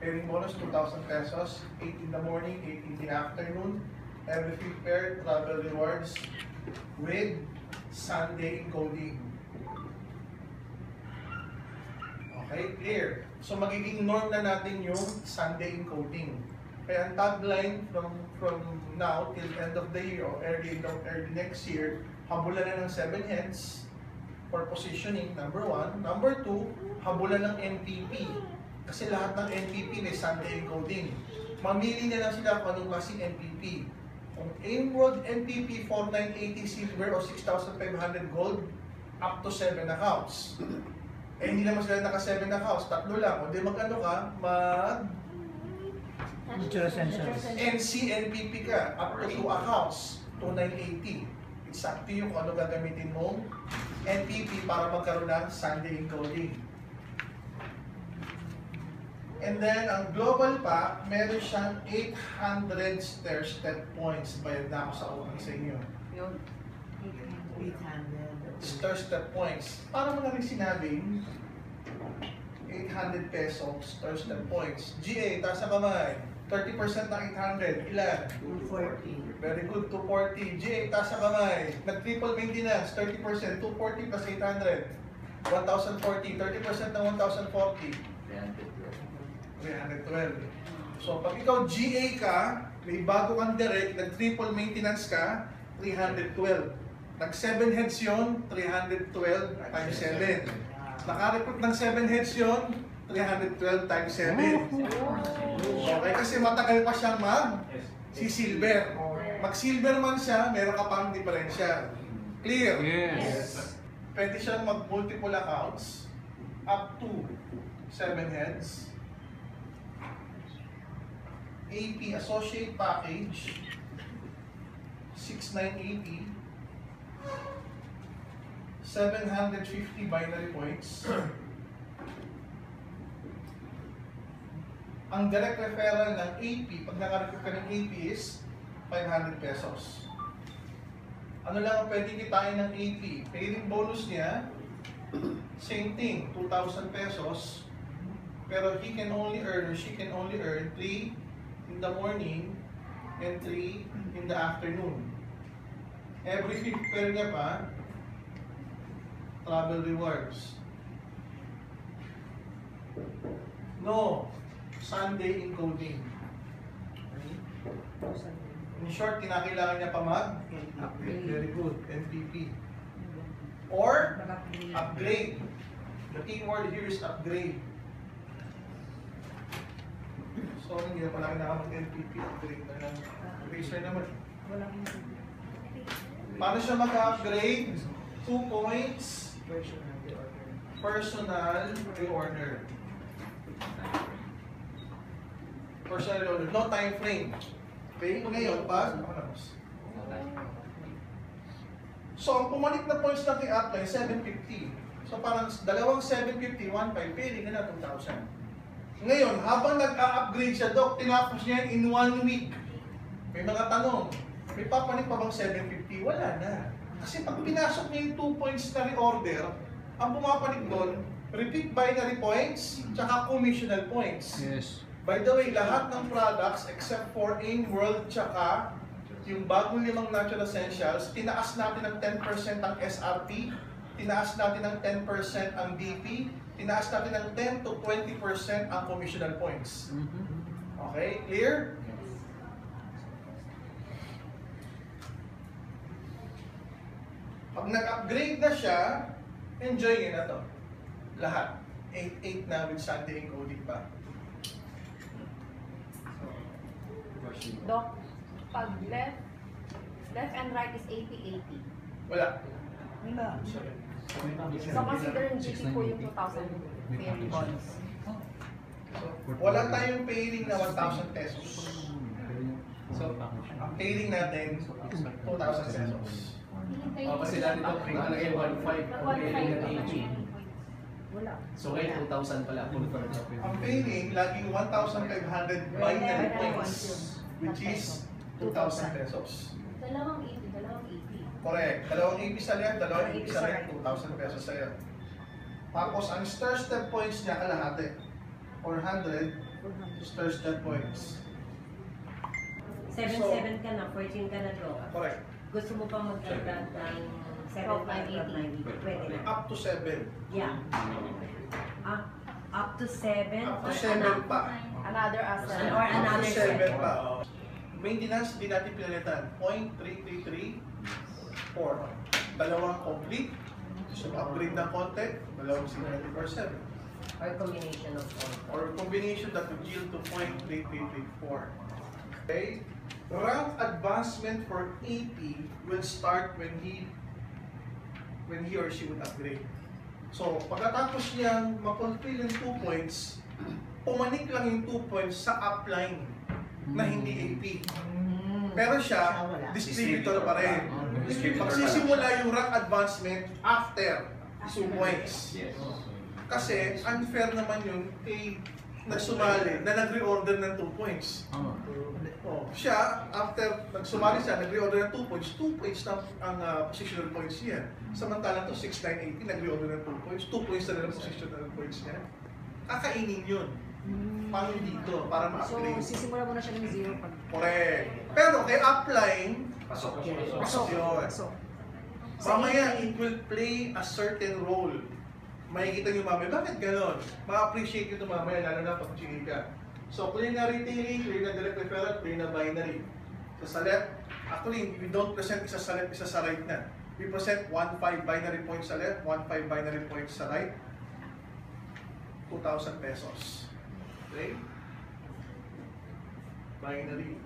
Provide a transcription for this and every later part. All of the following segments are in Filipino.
pairing bonus, 2,000 pesos. 8 in the morning, 8 in the afternoon. Every 5th pair, travel rewards with Sunday encoding. Okay, clear. So magiging norm na natin yung Sunday encoding. Kaya ang tagline from now till end of the year or early next year, habulan na ng 7 heads for positioning, number 1. Number 2, habulan ng NPP. Kasi lahat ng NPP may Sunday encoding. Mamili na lang sila kung anong klaseng NPP. Kung AIM World NPP 4,980 silver o 6,500 gold, up to 7 accounts. Eh hindi naman sila naka 7 accounts, 3 lang. O di mag-ano ka, NCNPP ka, up to 2 accounts, 2,980. It's up to you kung ano gagamitin mong NPP para magkaroon ng Sunday encoding. And then, ang global pa, meron siyang 800 stair-step points. Bayad na ako sa utang sa inyo. Yung 800. Stair-step points. Para mo na rin sinabing, 800 pesos stair-step points. GA, taas sa kamay. 30% ng 800. Ilan? 240. Very good, 240. GA, taas sa kamay. Nag-triple maintenance, 30%. 240 plus 800. 1,040. 30% ng 1,040. 312. So, pag ikaw GA ka, may bago kang direct, nag-triple maintenance ka, 312. Nag-7 heads yun, 312 times 7. Naka-recruit ng 7 heads yun, 312 times 7. Okay, kasi matagal pa siyang si-silver. Mag-silver man siya, meron ka pang diferensya. Clear? Yes. Pwede siyang mag-multiple accounts, up to 7 heads. AP Associate Package 6,980 750 binary points. Ang direct referral ng AP, pag nakarecruit ka ng AP is 500 pesos. Ano lang ang pwede kitain ng AP? Pairing bonus niya, same thing, 2,000 pesos. Pero he can only earn or she can only earn 3 in the morning and 3 in the afternoon. Every 5th pair niya pa, travel rewards. No, Sunday encoding. In short, kinakailangan niya pa mag-upgrade. Very good, NPP. Or, upgrade. The key word here is upgrade. So, hindi na pala kailangan mag-NPP, upgrade na lang. Eraser naman. Paano siya mag-upgrade? 2 points. Personal reorder. Personal reorder. No time frame. Okay? Ngayon, so, ang pumanik na points natin upline, 750. So, parang dalawang 750, 1.5, pairing na 2,000. Ngayon, habang nag-a-upgrade siya, Doc, tinapos niya in 1 week. May mga tanong, may papanik pa bang 750? Wala na. Kasi pag pinasok niya yung 2 points na reorder, ang pumapanik doon, repeat binary points, tsaka commissional points. Yes. By the way, lahat ng products except for AIM World, tsaka yung bagong 5 Natural Essentials, tinaas natin ng 10% ang SRP, tinaas natin ng 10% ang BP, tinaas natin ng 10 to 20% ang commissional points. Okay? Clear? Pag nag-upgrade na siya, enjoy nyo na to. Lahat. 8-8 na with Sunday encoding pa. Doc, pag left and right is 80-80. Wala. So consider yung GP po yung 2,000 pairing bonus. Wala tayong pairing na 1,000 pesos. So, ang pairing natin, 2,000 pesos. Kasi dati ito, nakalagay 1.5 ang pairing na 80. Wala. So ngayon 2,000 pala. Ang pairing, laging 1,500 binary points, which is 2,000 pesos. Dalawang 80. Correct. Dalawang AP sa left, dalawang AP sa right, 2,000 pesos sa'yo. Tapos, ang star step points niya kalahati. 400 stair step points. 7-7 ka na, 14 ka na draw. Correct. Gusto mo pa magdagdag ng 7-5-9, pwede na. Up to 7. Yeah. Up to 7. Up to 7 pa. Another asset. Or Up another to 7 set. pa. Maintenance, hindi natin pinalitan. 0.333, 4. Dalawang complete. So, upgrade ng konti. Dalawang 70%. Or combination of all. Or combination that would yield to 0.3334. Okay? Rank advancement for AP will start when he or she would upgrade. So, pagkatapos niyang ma-fulfill yung 2 points, pumanik lang yung 2 points sa upline na hindi AP. Pero siya, distributor pa rin. Magsisimula yung rank advancement after 2 points. Kasi unfair naman yun kay nagsumali na nag-reorder ng 2 points. Siya, after nagsumali siya, nag-reorder ng 2 points, 2 points na ang positional points niya. Samantalang to 6-9-18, nag-reorder ng 2 points, 2 points na rin ang positional points niya. Kakainin yun. Paano dito? Para ma-upgrade. So, sisimula muna siya ng 0 pag... Correct. Pero kay upline, pasok yun. Mamaya, it will play a certain role. Makikita nyo mamaya, bakit ganon? Ma-appreciate nyo ito mamaya, lalo na pag chili ka. So, clear na retailing, clear na direct referral, clear na binary. So, sa left, actually, we don't present isa sa left, isa sa right na. We present 1-5 binary points sa left, 1-5 binary points sa right. 2,000 pesos. Okay? Binary.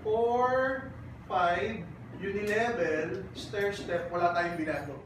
4-5, unilevel, stair step, wala tayong binago.